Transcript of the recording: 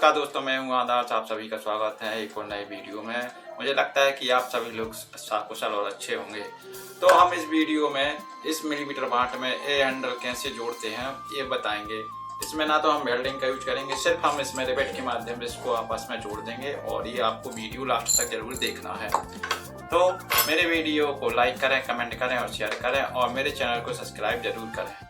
नमस्कार दोस्तों, मैं हूँ आदर्श। आप सभी का स्वागत है एक और नए वीडियो में। मुझे लगता है कि आप सभी लोग कुशल और अच्छे होंगे। तो हम इस वीडियो में इस मिलीमीटर वाट में ए हैंडल कैसे जोड़ते हैं ये बताएंगे। इसमें ना तो हम वेल्डिंग का यूज करेंगे, सिर्फ हम इसमें रिवेट के माध्यम से इसको आपस में जोड़ देंगे और ये आपको वीडियो लास्ट तक जरूर देखना है। तो मेरे वीडियो को लाइक करें, कमेंट करें और शेयर करें और मेरे चैनल को सब्सक्राइब जरूर करें।